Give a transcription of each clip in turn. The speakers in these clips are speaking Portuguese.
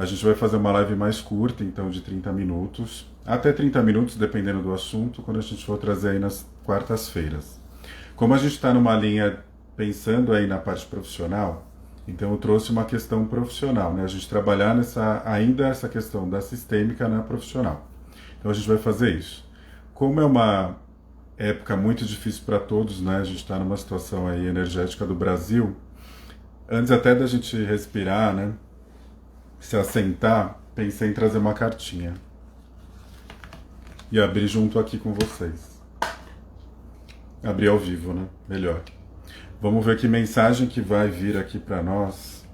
A gente vai fazer uma live mais curta, então de 30 minutos, até 30 minutos, dependendo do assunto, quando a gente for trazer aí nas quartas-feiras. Como a gente está numa linha pensando aí na parte profissional, então eu trouxe uma questão profissional, né? A gente trabalhar ainda essa questão da sistêmica na profissional. Então a gente vai fazer isso. Como é uma época muito difícil para todos, né? A gente está numa situação aí energética do Brasil. Antes até da gente respirar, né? Se assentar, pensei em trazer uma cartinha e abrir junto aqui com vocês. Abrir ao vivo, né? Melhor. Vamos ver que mensagem que vai vir aqui para nós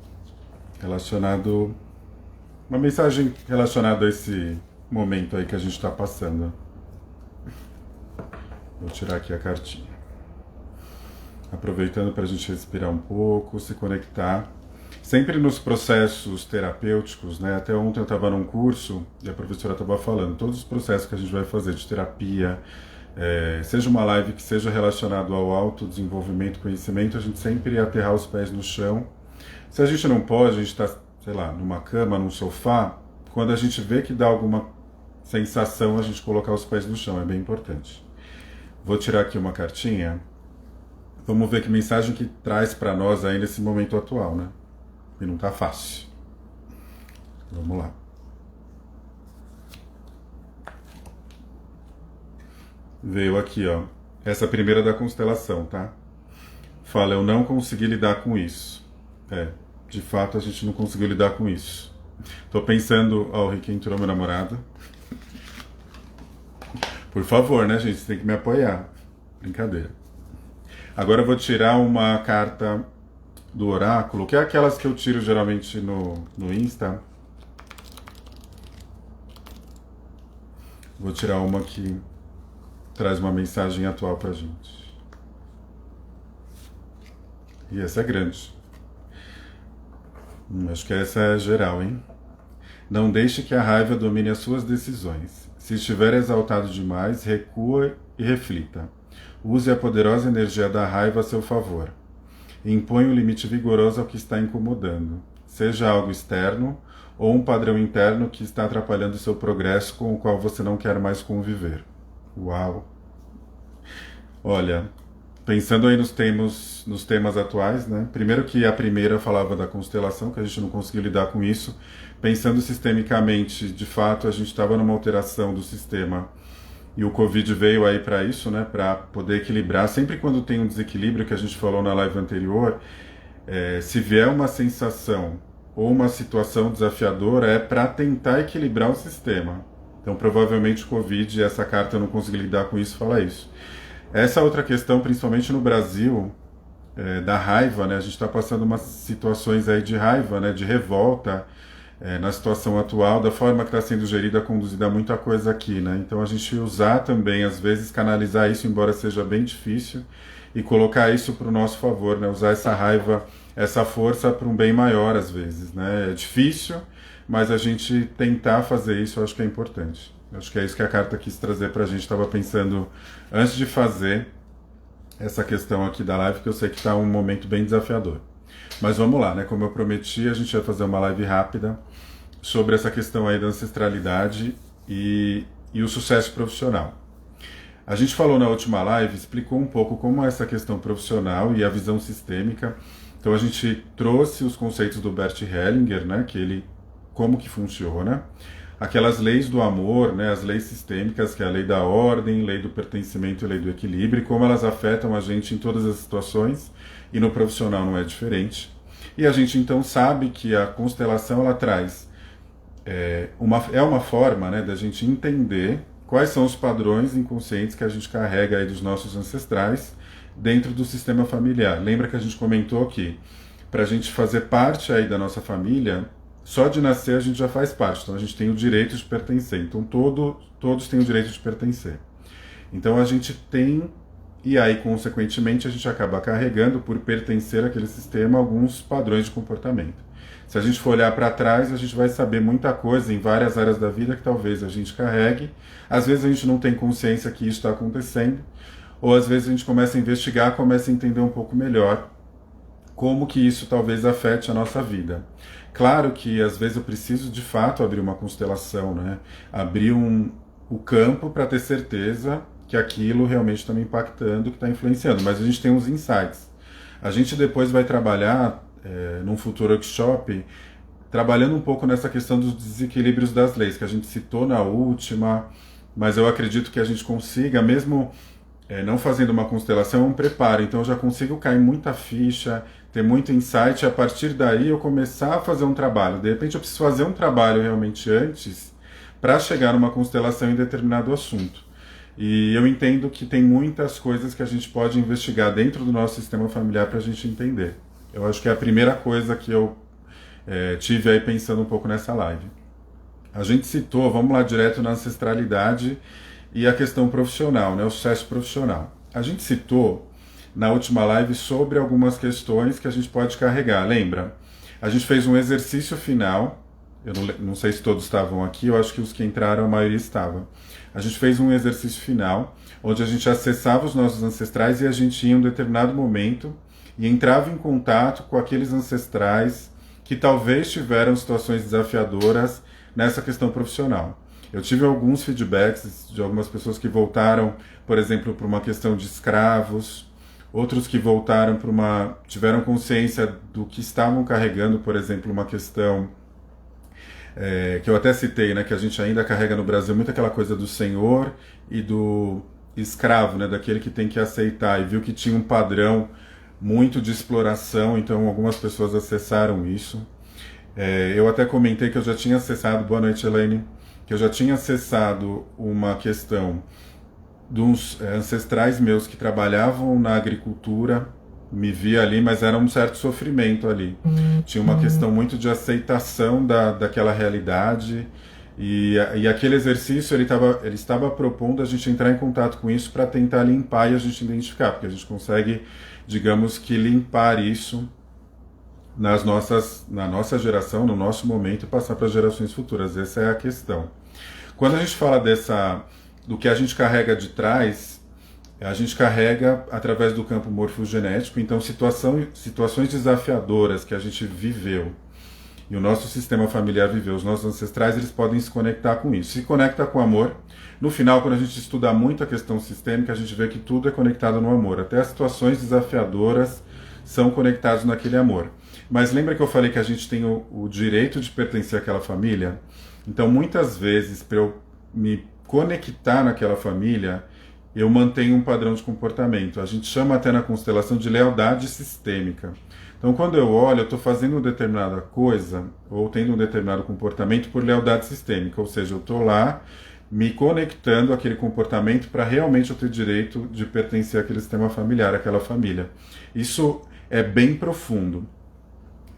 relacionado... Uma mensagem relacionada a esse momento aí que a gente está passando. Vou tirar aqui a cartinha. Aproveitando para a gente respirar um pouco, se conectar. Sempre nos processos terapêuticos, né? Até ontem eu estava num curso e a professora estava falando, todos os processos que a gente vai fazer de terapia, seja uma live que seja relacionado ao autodesenvolvimento, conhecimento, a gente sempre aterrar os pés no chão. Se a gente não pode, a gente está, sei lá, numa cama, num sofá, quando a gente vê que dá alguma sensação, a gente colocar os pés no chão, é bem importante. Vou tirar aqui uma cartinha. Vamos ver que mensagem que traz para nós aí nesse momento atual, né? E não tá fácil. Vamos lá. Veio aqui, ó. Essa primeira da constelação, tá? Fala, eu não consegui lidar com isso. De fato a gente não conseguiu lidar com isso. Tô pensando, ó, o Rick entrou, meu namorado. Por favor, né, gente? Você tem que me apoiar. Brincadeira. Agora eu vou tirar uma carta do oráculo, que é aquelas que eu tiro geralmente no Insta. Vou tirar uma que traz uma mensagem atual pra gente. E essa é grande. Acho que essa é geral, hein? Não deixe que a raiva domine as suas decisões. Se estiver exaltado demais, recua e reflita. Use a poderosa energia da raiva a seu favor. Impõe um limite vigoroso ao que está incomodando, seja algo externo ou um padrão interno que está atrapalhando o seu progresso com o qual você não quer mais conviver. Uau! Olha, pensando aí nos temas atuais, né? Primeiro que a primeira falava da constelação, que a gente não conseguiu lidar com isso. Pensando sistemicamente, de fato, a gente estava numa alteração do sistema. E o Covid veio aí para isso, né? Para poder equilibrar. Sempre quando tem um desequilíbrio, que a gente falou na live anterior, se vier uma sensação ou uma situação desafiadora, é para tentar equilibrar o sistema. Então, provavelmente o Covid, essa carta eu não consegui lidar com isso, fala isso. Essa outra questão, principalmente no Brasil, da raiva, né? A gente está passando umas situações aí de raiva, né? De revolta, na situação atual, da forma que está sendo gerida, conduzida muita coisa aqui, né? Então a gente usar também, às vezes, canalizar isso, embora seja bem difícil, e colocar isso para o nosso favor, né? Usar essa raiva, essa força para um bem maior, às vezes, né? É difícil, mas a gente tentar fazer isso, eu acho que é importante. Acho que é isso que a carta quis trazer para a gente. Estava pensando, antes de fazer essa questão aqui da live, que eu sei que está um momento bem desafiador. Mas vamos lá, né? Como eu prometi, a gente vai fazer uma live rápida sobre essa questão aí da ancestralidade e o sucesso profissional. A gente falou na última live, explicou um pouco como é essa questão profissional e a visão sistêmica. Então a gente trouxe os conceitos do Bert Hellinger, né? Como que funciona. Aquelas leis do amor, né, as leis sistêmicas, que é a lei da ordem, lei do pertencimento e lei do equilíbrio, e como elas afetam a gente em todas as situações, e no profissional não é diferente. E a gente então sabe que a constelação ela traz uma forma, né, da gente entender quais são os padrões inconscientes que a gente carrega aí dos nossos ancestrais dentro do sistema familiar. Lembra que a gente comentou que para a gente fazer parte aí da nossa família, só de nascer a gente já faz parte, então a gente tem o direito de pertencer. Então todos têm o direito de pertencer. Então a gente tem, e aí consequentemente a gente acaba carregando, por pertencer àquele sistema, alguns padrões de comportamento. Se a gente for olhar para trás, a gente vai saber muita coisa em várias áreas da vida que talvez a gente carregue. Às vezes a gente não tem consciência que isso está acontecendo, ou às vezes a gente começa a investigar, começa a entender um pouco melhor como que isso talvez afete a nossa vida. Claro que às vezes eu preciso de fato abrir uma constelação, né? Abrir o campo para ter certeza que aquilo realmente está me impactando, que está influenciando, mas a gente tem uns insights. A gente depois vai trabalhar num futuro workshop, trabalhando um pouco nessa questão dos desequilíbrios das leis, que a gente citou na última, mas eu acredito que a gente consiga, mesmo não fazendo uma constelação, um preparo. Então eu já consigo cair muita ficha, ter muito insight, e a partir daí eu começar a fazer um trabalho. De repente eu preciso fazer um trabalho realmente antes, para chegar numa constelação em determinado assunto. E eu entendo que tem muitas coisas que a gente pode investigar dentro do nosso sistema familiar para a gente entender. Eu acho que é a primeira coisa que eu tive aí pensando um pouco nessa live. A gente citou, vamos lá direto na ancestralidade e a questão profissional, né, o sucesso profissional. A gente citou na última live sobre algumas questões que a gente pode carregar, lembra? A gente fez um exercício final, eu não sei se todos estavam aqui, eu acho que os que entraram a maioria estava. A gente fez um exercício final, onde a gente acessava os nossos ancestrais e a gente ia em um determinado momento e entrava em contato com aqueles ancestrais que talvez tiveram situações desafiadoras nessa questão profissional. Eu tive alguns feedbacks de algumas pessoas que voltaram, por exemplo, para uma questão de escravos, outros que voltaram tiveram consciência do que estavam carregando, por exemplo, uma questão que eu até citei, né, que a gente ainda carrega no Brasil muito aquela coisa do senhor e do escravo, né, daquele que tem que aceitar, e viu que tinha um padrão muito de exploração, então algumas pessoas acessaram isso. Eu até comentei que eu já tinha acessado, boa noite Elaine, que eu já tinha acessado uma questão dos ancestrais meus que trabalhavam na agricultura, me via ali, mas era um certo sofrimento ali. Tinha uma questão muito de aceitação daquela realidade, e aquele exercício ele estava propondo a gente entrar em contato com isso para tentar limpar e a gente identificar, porque a gente consegue, digamos que, limpar isso na nossa geração, no nosso momento, e passar para gerações futuras. Essa é a questão. Quando a gente fala do que a gente carrega de trás, a gente carrega através do campo morfogenético, então situações desafiadoras que a gente viveu e o nosso sistema familiar viveu, os nossos ancestrais, eles podem se conectar com isso. Se conecta com amor. No final, quando a gente estuda muito a questão sistêmica, a gente vê que tudo é conectado no amor. Até as situações desafiadoras são conectadas naquele amor. Mas lembra que eu falei que a gente tem o direito de pertencer àquela família? Então, muitas vezes, para eu me conectar naquela família, eu mantenho um padrão de comportamento. A gente chama até na constelação de lealdade sistêmica. Então, quando eu olho, eu estou fazendo determinada coisa, ou tendo um determinado comportamento por lealdade sistêmica, ou seja, eu estou lá me conectando àquele comportamento para realmente eu ter direito de pertencer àquele sistema familiar, àquela família. Isso é bem profundo.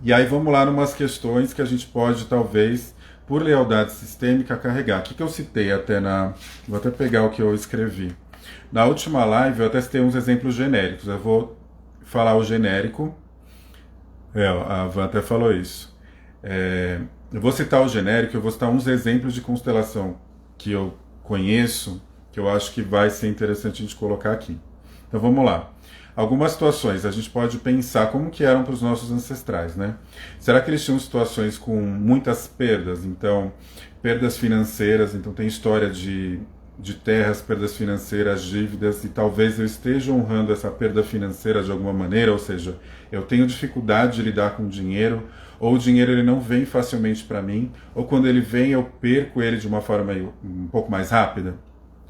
E aí vamos lá numas questões que a gente pode, talvez, por lealdade sistêmica, carregar. O que eu citei até Vou até pegar o que eu escrevi. Na última live eu até citei uns exemplos genéricos. Eu vou falar o genérico. A Van até falou isso. Eu vou citar o genérico, eu vou citar uns exemplos de constelação que eu conheço, que eu acho que vai ser interessante a gente colocar aqui. Então vamos lá. Algumas situações a gente pode pensar como que eram para os nossos ancestrais, né? Será que eles tinham situações com muitas perdas? Então, perdas financeiras, então tem história de terras, perdas financeiras, dívidas, e talvez eu esteja honrando essa perda financeira de alguma maneira, ou seja, eu tenho dificuldade de lidar com o dinheiro, ou o dinheiro ele não vem facilmente para mim, ou quando ele vem eu perco ele de uma forma um pouco mais rápida.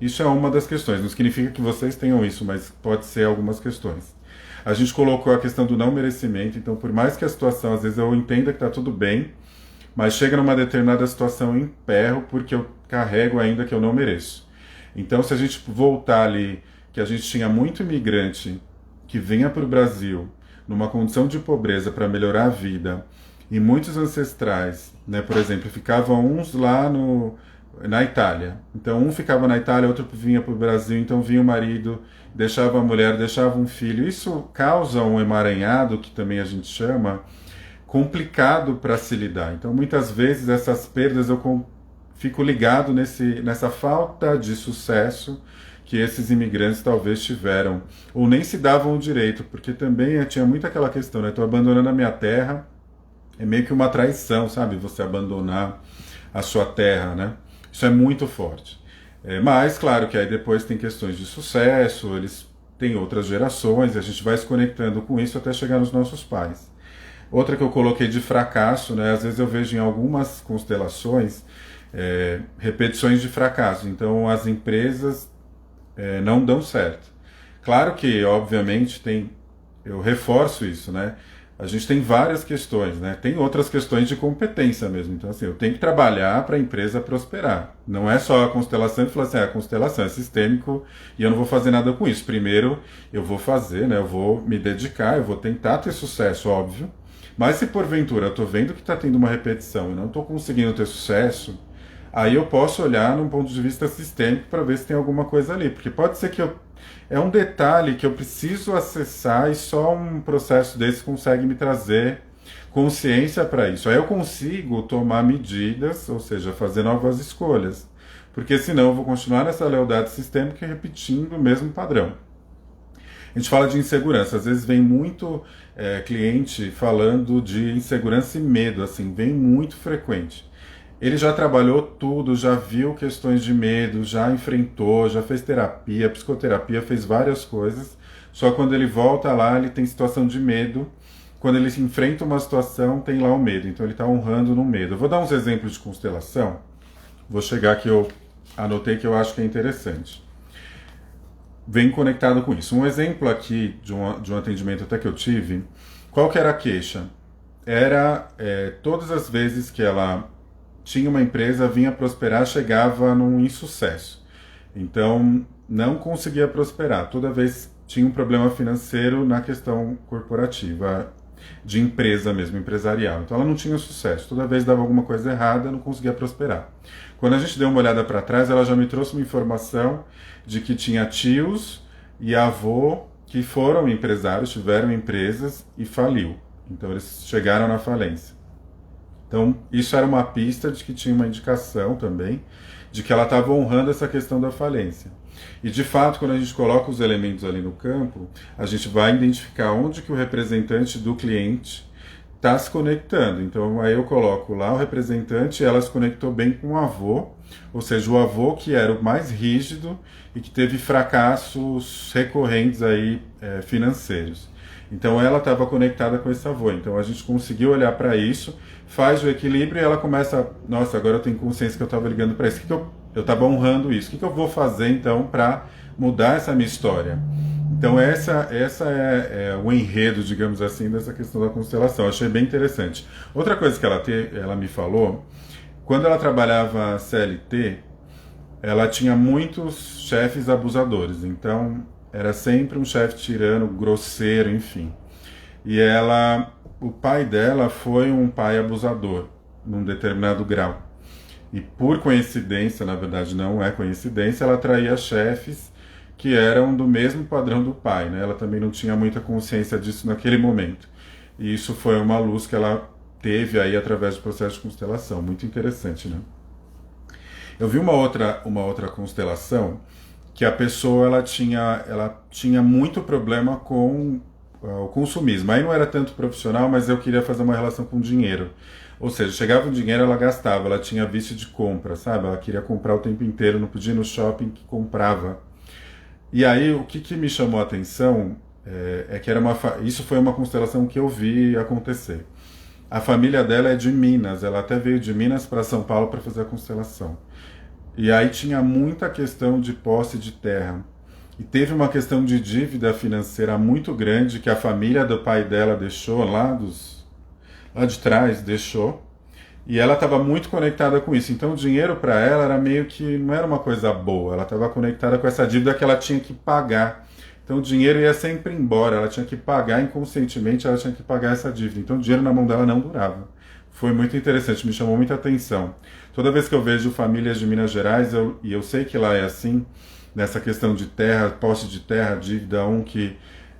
Isso é uma das questões, não significa que vocês tenham isso, mas pode ser algumas questões. A gente colocou a questão do não merecimento, então por mais que a situação, às vezes eu entenda que está tudo bem, mas chega numa determinada situação em emperro porque eu carrego ainda que eu não mereço. Então se a gente voltar ali, que a gente tinha muito imigrante que vinha para o Brasil numa condição de pobreza para melhorar a vida, e muitos ancestrais, né, por exemplo, ficavam uns lá na Itália. Então um ficava na Itália, outro vinha para o Brasil, então vinha o marido, deixava a mulher, deixava um filho. Isso causa um emaranhado, que também a gente chama, complicado para se lidar. Então muitas vezes essas perdas eu fico ligado nessa falta de sucesso que esses imigrantes talvez tiveram, ou nem se davam o direito, porque também tinha muito aquela questão, né? Estou abandonando a minha terra, é meio que uma traição, sabe? Você abandonar a sua terra, né? Isso é muito forte. Mas, claro que aí depois tem questões de sucesso, eles têm outras gerações, e a gente vai se conectando com isso até chegar nos nossos pais. Outra que eu coloquei de fracasso, né? Às vezes eu vejo em algumas constelações repetições de fracasso. Então as empresas não dão certo. Claro que, obviamente, eu reforço isso, né? A gente tem várias questões, né? Tem outras questões de competência mesmo. Então, assim, eu tenho que trabalhar para a empresa prosperar. Não é só a constelação e falar assim, a constelação é sistêmico e eu não vou fazer nada com isso. Primeiro, eu vou fazer, né? Eu vou me dedicar, eu vou tentar ter sucesso, óbvio. Mas se porventura eu estou vendo que está tendo uma repetição e não estou conseguindo ter sucesso, aí eu posso olhar num ponto de vista sistêmico para ver se tem alguma coisa ali. Porque pode ser que é um detalhe que eu preciso acessar e só um processo desse consegue me trazer consciência para isso. Aí eu consigo tomar medidas, ou seja, fazer novas escolhas. Porque senão eu vou continuar nessa lealdade sistêmica e repetindo o mesmo padrão. A gente fala de insegurança, às vezes vem muito cliente falando de insegurança e medo, assim, vem muito frequente. Ele já trabalhou tudo, já viu questões de medo, já enfrentou, já fez terapia, psicoterapia, fez várias coisas. Só quando ele volta lá, ele tem situação de medo. Quando ele enfrenta uma situação, tem lá o medo. Então ele está honrando no medo. Eu vou dar uns exemplos de constelação. Vou chegar que eu anotei que eu acho que é interessante. Vem conectado com isso. Um exemplo aqui de um atendimento até que eu tive. Qual que era a queixa? Era todas as vezes que ela tinha uma empresa, vinha prosperar, chegava num insucesso. Então, não conseguia prosperar. Toda vez tinha um problema financeiro na questão corporativa, de empresa mesmo, empresarial. Então, ela não tinha sucesso. Toda vez dava alguma coisa errada, não conseguia prosperar. Quando a gente deu uma olhada para trás, ela já me trouxe uma informação de que tinha tios e avô que foram empresários, tiveram empresas e faliu. Então, eles chegaram na falência. Então, isso era uma pista de que tinha uma indicação também de que ela estava honrando essa questão da falência. E, de fato, quando a gente coloca os elementos ali no campo, a gente vai identificar onde que o representante do cliente está se conectando. Então, aí eu coloco lá o representante e ela se conectou bem com o avô, ou seja, o avô que era o mais rígido e que teve fracassos recorrentes aí, financeiros. Então ela estava conectada com esse avô. Então a gente conseguiu olhar para isso, faz o equilíbrio e ela começa, nossa, agora eu tenho consciência que eu estava ligando para isso, que eu estava honrando isso. O que eu vou fazer então para mudar essa minha história? Então essa é o enredo, digamos assim, dessa questão da constelação. Eu achei bem interessante. Outra coisa que ela me falou, quando ela trabalhava CLT, ela tinha muitos chefes abusadores. Então era sempre um chefe tirano, grosseiro, enfim. E o pai dela foi um pai abusador, num determinado grau. E por coincidência, na verdade não é coincidência, ela atraía chefes que eram do mesmo padrão do pai, né? Ela também não tinha muita consciência disso naquele momento. E isso foi uma luz que ela teve aí através do processo de constelação. Muito interessante, né? Eu vi uma outra constelação que a pessoa ela tinha muito problema com o consumismo. Aí não era tanto profissional, mas eu queria fazer uma relação com dinheiro. Ou seja, chegava o dinheiro, ela gastava, ela tinha vício de compra, sabe? Ela queria comprar o tempo inteiro, não podia ir no shopping que comprava. E aí o que me chamou a atenção que isso foi uma constelação que eu vi acontecer. A família dela é de Minas, ela até veio de Minas para São Paulo para fazer a constelação. E aí tinha muita questão de posse de terra. E teve uma questão de dívida financeira muito grande que a família do pai dela deixou, lá de trás, deixou. E ela estava muito conectada com isso. Então o dinheiro para ela era meio que não era uma coisa boa. Ela estava conectada com essa dívida que ela tinha que pagar. Então o dinheiro ia sempre embora. Ela tinha que pagar inconscientemente, ela tinha que pagar essa dívida. Então o dinheiro na mão dela não durava. Foi muito interessante, me chamou muita atenção. Toda vez que eu vejo famílias de Minas Gerais, e eu sei que lá é assim, nessa questão de terra, posse de terra, dívida,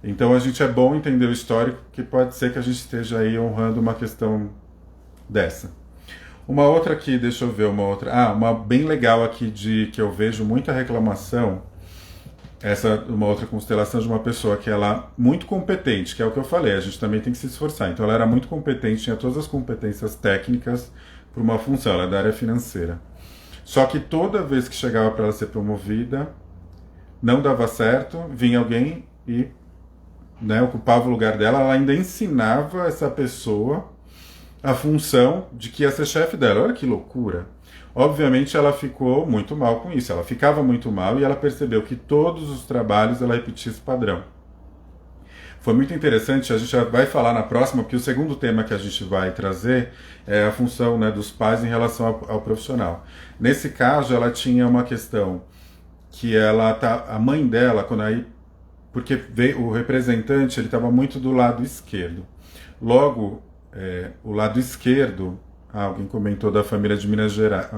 então a gente é bom entender o histórico, que pode ser que a gente esteja aí honrando uma questão dessa. Uma outra aqui, deixa eu ver uma outra. Uma bem legal aqui que eu vejo muita reclamação Essa é uma outra constelação de uma pessoa que ela muito competente, que é o que eu falei, a gente também tem que se esforçar. Então ela era muito competente, tinha todas as competências técnicas para uma função, ela é da área financeira. Só que toda vez que chegava para ela ser promovida, não dava certo, vinha alguém e, né, ocupava o lugar dela, ela ainda ensinava essa pessoa a função de que ia ser chefe dela. Olha que loucura. Obviamente ela ficou muito mal com isso, ela ficava muito mal e ela percebeu que todos os trabalhos ela repetia esse padrão. Foi muito interessante, a gente já vai falar na próxima, porque o segundo tema que a gente vai trazer é a função, né, dos pais em relação ao profissional. Nesse caso, ela tinha uma questão que a mãe dela, quando aí, porque veio, o representante ele estava muito do lado esquerdo. Logo, o lado esquerdo, alguém comentou da família de Minas Gerais.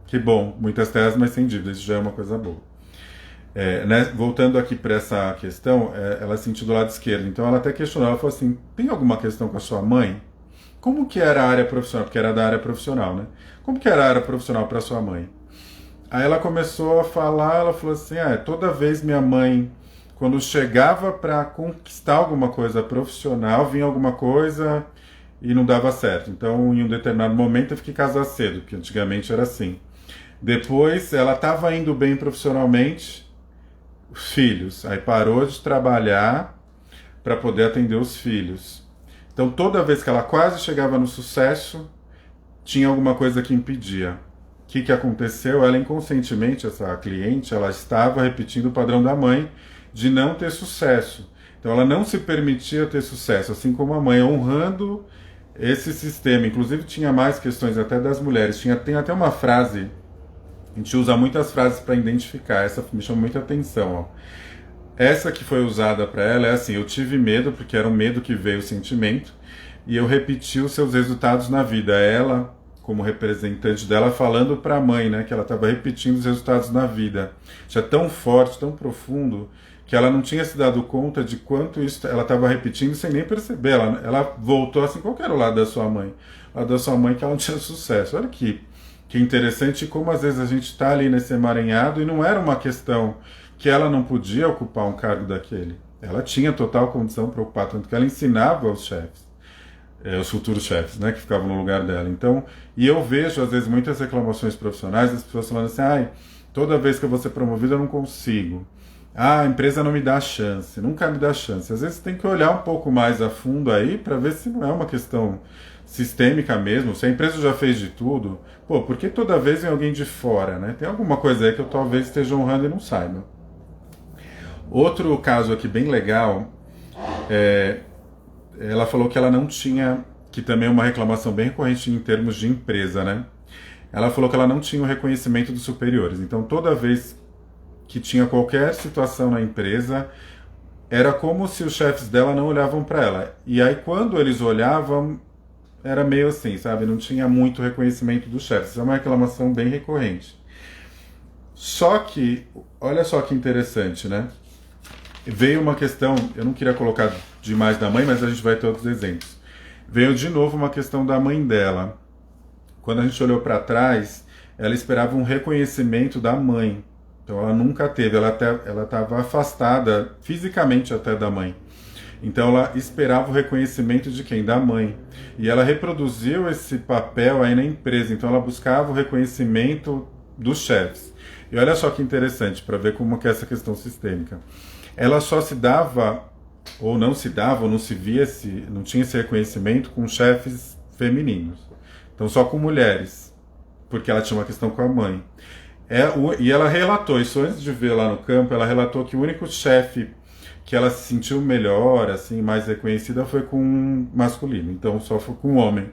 Que bom, muitas terras, mas sem dívidas, isso já é uma coisa boa. Né, voltando aqui para essa questão, ela sentiu do lado esquerdo, então ela até questionou, ela falou assim, tem alguma questão com a sua mãe? Como que era a área profissional? Porque era da área profissional, né? Como que era a área profissional para sua mãe? Aí ela começou a falar, ela falou assim, toda vez minha mãe, quando chegava para conquistar alguma coisa profissional, vinha alguma coisa e não dava certo. Então, em um determinado momento, eu fiquei casar cedo, que antigamente era assim. Depois, ela estava indo bem profissionalmente, os filhos. Aí parou de trabalhar para poder atender os filhos. Então, toda vez que ela quase chegava no sucesso, tinha alguma coisa que impedia. O que aconteceu? Ela inconscientemente, essa cliente, ela estava repetindo o padrão da mãe de não ter sucesso. Então ela não se permitia ter sucesso, assim como a mãe, honrando esse sistema. Inclusive tinha mais questões até das mulheres. Tem até uma frase, a gente usa muitas frases para identificar, essa me chama muita atenção. Ó. Essa que foi usada para ela é assim, eu tive medo, porque era um medo que veio o sentimento, e eu repeti os seus resultados na vida. Ela, como representante dela, falando para a mãe, né, que ela estava repetindo os resultados na vida. Isso é tão forte, tão profundo, que ela não tinha se dado conta de quanto isso ela estava repetindo sem nem perceber. Ela voltou assim, qual que era o lado da sua mãe? O lado da sua mãe que ela não tinha sucesso. Olha que interessante como às vezes a gente está ali nesse emaranhado e não era uma questão que ela não podia ocupar um cargo daquele. Ela tinha total condição para ocupar, tanto que ela ensinava aos chefes. Os futuros chefes, né, que ficavam no lugar dela. Então, e eu vejo, às vezes, muitas reclamações profissionais, das pessoas falando assim, toda vez que eu vou ser promovido eu não consigo. A empresa não me dá chance, nunca me dá chance. Às vezes tem que olhar um pouco mais a fundo aí para ver se não é uma questão sistêmica mesmo, se a empresa já fez de tudo, por que toda vez vem alguém de fora, né? Tem alguma coisa aí que eu talvez esteja honrando e não saiba. Outro caso aqui bem legal ela falou que ela não tinha, que também é uma reclamação bem recorrente em termos de empresa, né? Ela falou que ela não tinha o reconhecimento dos superiores. Então, toda vez que tinha qualquer situação na empresa, era como se os chefes dela não olhavam para ela. E aí, quando eles olhavam, era meio assim, sabe? Não tinha muito reconhecimento dos chefes. Isso é uma reclamação bem recorrente. Só que, olha só que interessante, né? Veio uma questão, eu não queria colocar demais da mãe, mas a gente vai ter outros exemplos. Veio de novo uma questão da mãe dela. Quando a gente olhou para trás, ela esperava um reconhecimento da mãe. Então ela nunca teve, ela estava afastada fisicamente até da mãe. Então ela esperava o reconhecimento de quem? Da mãe. E ela reproduziu esse papel aí na empresa. Então ela buscava o reconhecimento dos chefes. E olha só que interessante, para ver como que é essa questão sistêmica. Ela só se dava, ou não se dava, ou não se via, não tinha esse reconhecimento com chefes femininos. Então só com mulheres, porque ela tinha uma questão com a mãe. E ela relatou, isso antes de ver lá no campo, ela relatou que o único chefe que ela se sentiu melhor, assim, mais reconhecida, foi com um masculino, então só foi com um homem.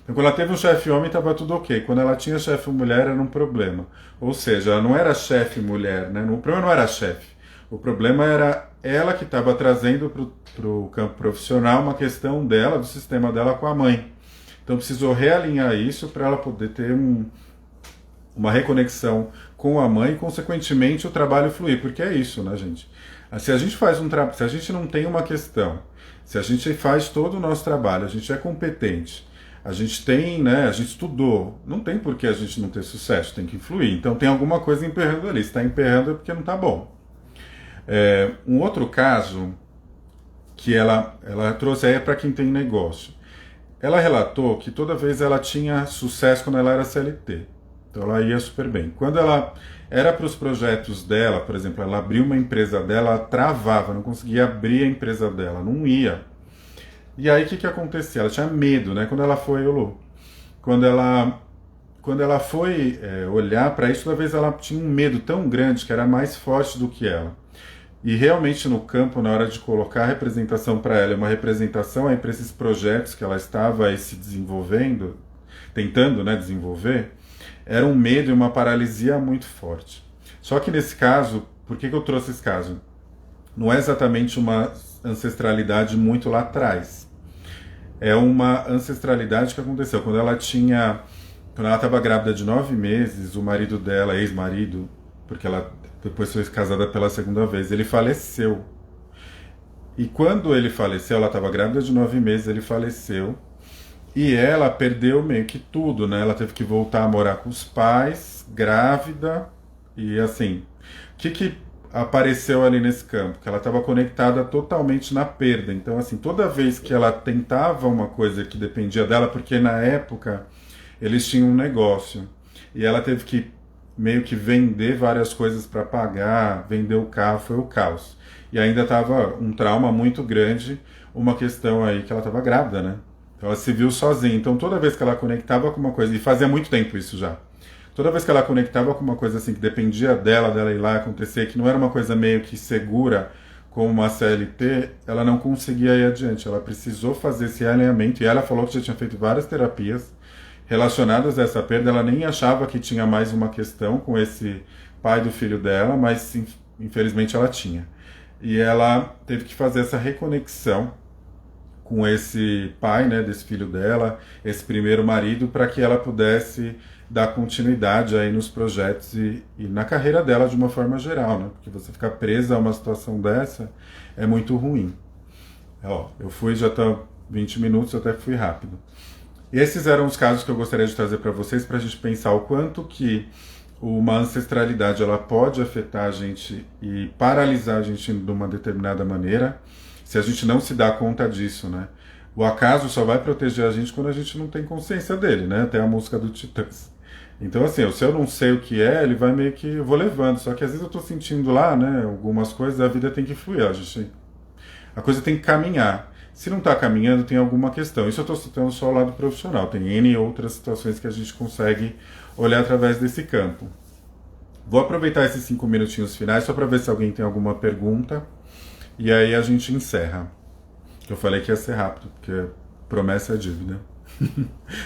Então quando ela teve um chefe homem, estava tudo ok. Quando ela tinha chefe mulher, era um problema. Ou seja, ela não era chefe mulher, né? O problema não era chefe. O problema era ela que estava trazendo para o campo profissional uma questão dela, do sistema dela com a mãe. Então precisou realinhar isso para ela poder ter uma reconexão com a mãe e, consequentemente, o trabalho fluir. Porque é isso, né, gente? Se a gente faz se a gente não tem uma questão, se a gente faz todo o nosso trabalho, a gente é competente, a gente tem, né, a gente estudou, não tem por que a gente não ter sucesso, tem que fluir. Então tem alguma coisa emperrando ali. Se está emperrando é porque não está bom. Um outro caso que ela trouxe aí é para quem tem negócio. Ela relatou que toda vez ela tinha sucesso quando ela era CLT. Então ela ia super bem. Quando ela era para os projetos dela, por exemplo, ela abriu uma empresa dela, ela travava, não conseguia abrir a empresa dela, não ia. E aí o que acontecia? Ela tinha medo, né? Quando ela foi, Lu, quando ela, quando ela foi olhar para isso, toda vez ela tinha um medo tão grande que era mais forte do que ela. E realmente no campo, na hora de colocar a representação para ela, uma representação aí para esses projetos que ela estava aí se desenvolvendo, tentando, né, desenvolver, era um medo e uma paralisia muito forte. Só que nesse caso, por que eu trouxe esse caso? Não é exatamente uma ancestralidade muito lá atrás. É uma ancestralidade que aconteceu quando ela estava grávida de 9 meses, o marido dela, ex-marido, porque ela depois foi casada pela segunda vez, ele faleceu. E quando ele faleceu, ela estava grávida de 9 meses, ele faleceu. E ela perdeu meio que tudo, né? Ela teve que voltar a morar com os pais, grávida, e assim, o que apareceu ali nesse campo? Que ela estava conectada totalmente na perda. Então, assim, toda vez que ela tentava uma coisa que dependia dela, porque na época eles tinham um negócio, e ela teve que meio que vender várias coisas para pagar, vender o carro, foi o caos. E ainda estava um trauma muito grande, uma questão aí que ela estava grávida, né? Então ela se viu sozinha. Então toda vez que ela conectava com uma coisa, e fazia muito tempo isso já, toda vez que ela conectava com uma coisa assim que dependia dela ir lá acontecer, que não era uma coisa meio que segura como uma CLT, ela não conseguia ir adiante. Ela precisou fazer esse alinhamento, e ela falou que já tinha feito várias terapias relacionadas a essa perda. Ela nem achava que tinha mais uma questão com esse pai do filho dela, mas infelizmente ela tinha. E ela teve que fazer essa reconexão com esse pai, né, desse filho dela, esse primeiro marido, para que ela pudesse dar continuidade aí nos projetos e na carreira dela de uma forma geral, né? Porque você ficar presa a uma situação dessa é muito ruim. Ó, eu fui, já tá 20 minutos, até fui rápido. Esses eram os casos que eu gostaria de trazer para vocês, para a gente pensar o quanto que uma ancestralidade ela pode afetar a gente e paralisar a gente de uma determinada maneira, se a gente não se dá conta disso, né? O acaso só vai proteger a gente quando a gente não tem consciência dele, né? Até a música do Titãs. Então, assim, se eu não sei o que é, ele vai meio que... eu vou levando. Só que às vezes eu tô sentindo lá, né? Algumas coisas, a vida tem que fluir, a coisa tem que caminhar. Se não está caminhando, tem alguma questão. Isso eu estou citando só o lado profissional. Tem N outras situações que a gente consegue olhar através desse campo. Vou aproveitar esses 5 minutinhos finais só para ver se alguém tem alguma pergunta. E aí a gente encerra. Eu falei que ia ser rápido, porque promessa é dívida.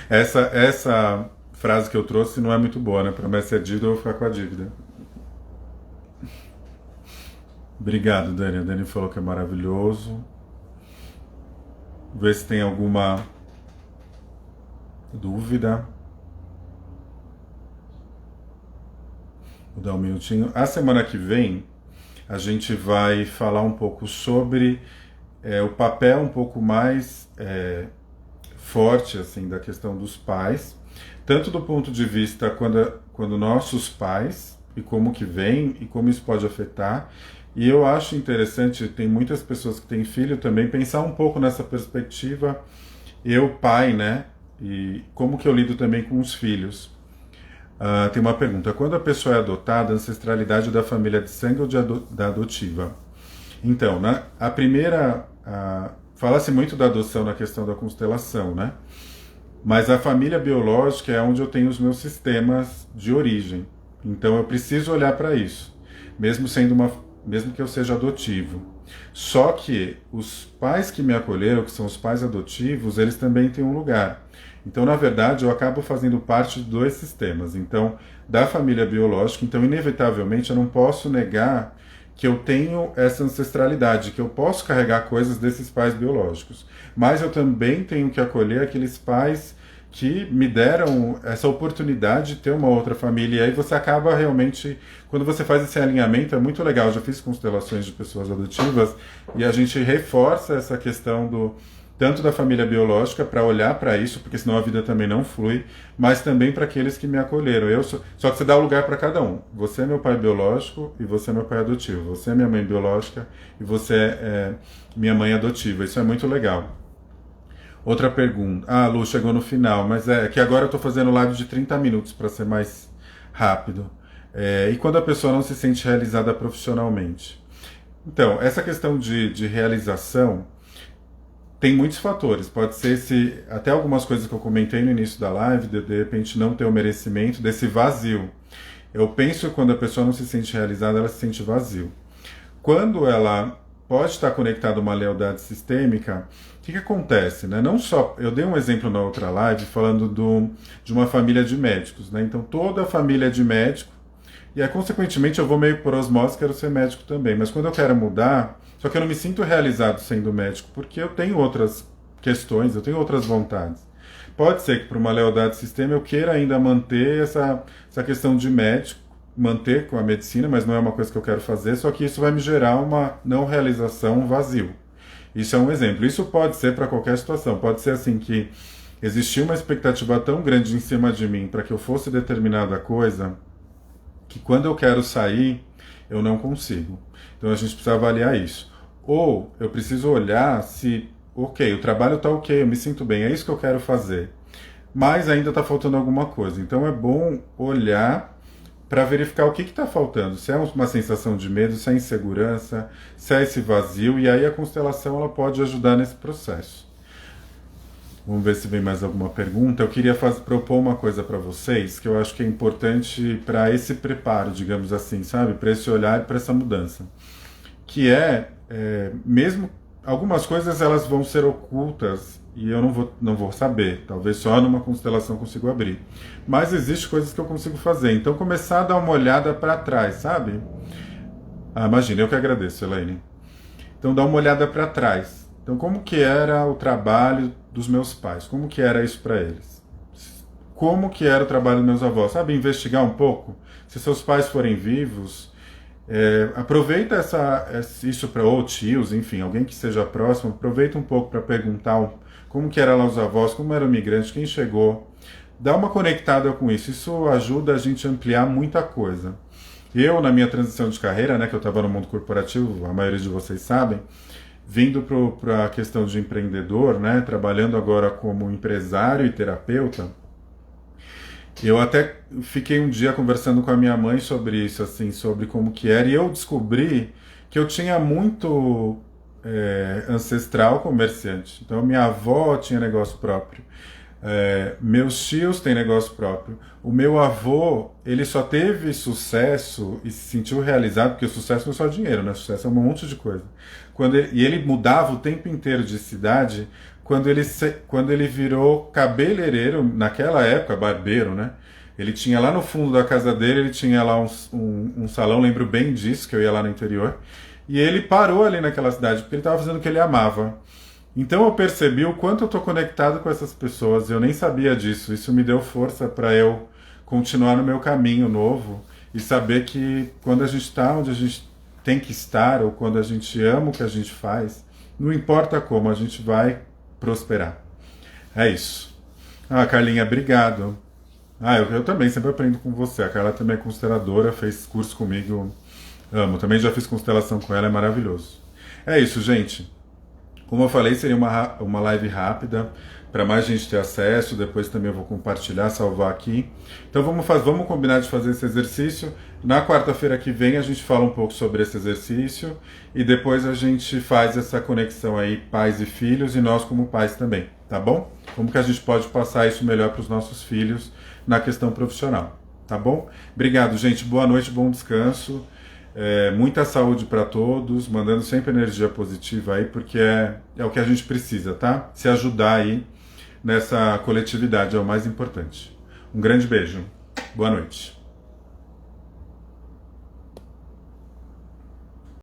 Essa frase que eu trouxe não é muito boa, né? Promessa é dívida, eu vou ficar com a dívida. Obrigado, Dani. A Dani falou que é maravilhoso. Ver se tem alguma dúvida. Vou dar um minutinho. A semana que vem a gente vai falar um pouco sobre o papel um pouco mais forte assim da questão dos pais, tanto do ponto de vista quando nossos pais, e como que vem e como isso pode afetar. E eu acho interessante, tem muitas pessoas que têm filho também, pensar um pouco nessa perspectiva, eu pai, né? E como que eu lido também com os filhos. Tem uma pergunta, quando a pessoa é adotada, a ancestralidade da família de sangue ou da adotiva? Então, né, a primeira... fala-se muito da adoção na questão da constelação, né? Mas a família biológica é onde eu tenho os meus sistemas de origem. Então eu preciso olhar para isso, mesmo que eu seja adotivo. Só que os pais que me acolheram, que são os pais adotivos, eles também têm um lugar. Então, na verdade, eu acabo fazendo parte de 2 sistemas. Então, da família biológica, então, inevitavelmente, eu não posso negar que eu tenho essa ancestralidade, que eu posso carregar coisas desses pais biológicos. Mas eu também tenho que acolher aqueles pais que me deram essa oportunidade de ter uma outra família. E aí você acaba realmente, quando você faz esse alinhamento, é muito legal. Eu já fiz constelações de pessoas adotivas e a gente reforça essa questão tanto da família biológica para olhar para isso, porque senão a vida também não flui, mas também para aqueles que me acolheram. Só que você dá o lugar para cada um. Você é meu pai biológico e você é meu pai adotivo. Você é minha mãe biológica e você é minha mãe adotiva. Isso é muito legal. Outra pergunta. Ah, Lu, chegou no final, mas é que agora eu estou fazendo live de 30 minutos para ser mais rápido. E quando a pessoa não se sente realizada profissionalmente? Então, essa questão de realização tem muitos fatores. Pode ser até algumas coisas que eu comentei no início da live, de repente não ter o merecimento desse vazio. Eu penso que quando a pessoa não se sente realizada, ela se sente vazio. Quando ela pode estar conectada a uma lealdade sistêmica, o que acontece? Né? Não só, eu dei um exemplo na outra live falando de uma família de médicos. Né? Então toda a família é de médico, e aí, consequentemente, eu vou meio por osmose, quero ser médico também. Mas quando eu quero mudar, só que eu não me sinto realizado sendo médico, porque eu tenho outras questões, eu tenho outras vontades. Pode ser que por uma lealdade sistema eu queira ainda manter essa questão de médico, manter com a medicina, mas não é uma coisa que eu quero fazer, só que isso vai me gerar uma não realização, um vazio. Isso é um exemplo. Isso pode ser para qualquer situação. Pode ser assim que existia uma expectativa tão grande em cima de mim para que eu fosse determinada coisa, que quando eu quero sair, eu não consigo. Então a gente precisa avaliar isso. Ou eu preciso olhar se, ok, o trabalho está ok, eu me sinto bem, é isso que eu quero fazer. Mas ainda está faltando alguma coisa. Então é bom olhar para verificar o que está faltando. Se é uma sensação de medo, se é insegurança, se é esse vazio, e aí a constelação ela pode ajudar nesse processo. Vamos ver se vem mais alguma pergunta. Eu queria propor uma coisa para vocês que eu acho que é importante para esse preparo, digamos assim, sabe? Para esse olhar e para essa mudança. Que mesmo algumas coisas elas vão ser ocultas e eu não vou saber. Talvez só numa constelação eu consigo abrir. Mas existem coisas que eu consigo fazer. Então começar a dar uma olhada para trás, sabe? Imagina, eu que agradeço, Elaine. Então dá uma olhada para trás. Então como que era o trabalho dos meus pais? Como que era isso para eles? Como que era o trabalho dos meus avós? Sabe, investigar um pouco? Se seus pais forem vivos, aproveita isso para ou tios, enfim, alguém que seja próximo, aproveita um pouco para perguntar como que era lá os avós, como era o migrante, quem chegou. Dá uma conectada com isso. Isso ajuda a gente a ampliar muita coisa. Eu, na minha transição de carreira, né, que eu estava no mundo corporativo, a maioria de vocês sabem, vindo para a questão de empreendedor, né, trabalhando agora como empresário e terapeuta, eu até fiquei um dia conversando com a minha mãe sobre isso, assim, sobre como que era, e eu descobri que eu tinha muito ancestral comerciante. Então minha avó tinha negócio próprio, meus tios têm negócio próprio. O meu avô, ele só teve sucesso e se sentiu realizado, porque o sucesso não é só dinheiro, né? O sucesso é um monte de coisa. E ele mudava o tempo inteiro de cidade quando ele virou cabeleireiro, naquela época, barbeiro, né? Ele tinha lá no fundo da casa dele, ele tinha lá um salão, lembro bem disso, que eu ia lá no interior, e ele parou ali naquela cidade, porque ele estava fazendo o que ele amava. Então eu percebi o quanto eu estou conectado com essas pessoas, eu nem sabia disso. Isso me deu força para eu continuar no meu caminho novo e saber que quando a gente está onde a gente tem que estar, ou quando a gente ama o que a gente faz, não importa como, a gente vai prosperar. É isso. Carlinha, obrigado. Eu também sempre aprendo com você. A Carla também é consteladora, fez curso comigo. Amo. Também já fiz constelação com ela, é maravilhoso. É isso, gente. Como eu falei, seria uma live rápida, para mais gente ter acesso, depois também eu vou compartilhar, salvar aqui. Então vamos combinar de fazer esse exercício. Na quarta-feira que vem a gente fala um pouco sobre esse exercício, e depois a gente faz essa conexão aí, pais e filhos, e nós como pais também, tá bom? Como que a gente pode passar isso melhor para os nossos filhos na questão profissional, tá bom? Obrigado, gente. Boa noite, bom descanso. Muita saúde para todos, mandando sempre energia positiva aí, porque é o que a gente precisa, tá? Se ajudar aí nessa coletividade é o mais importante. Um grande beijo. Boa noite.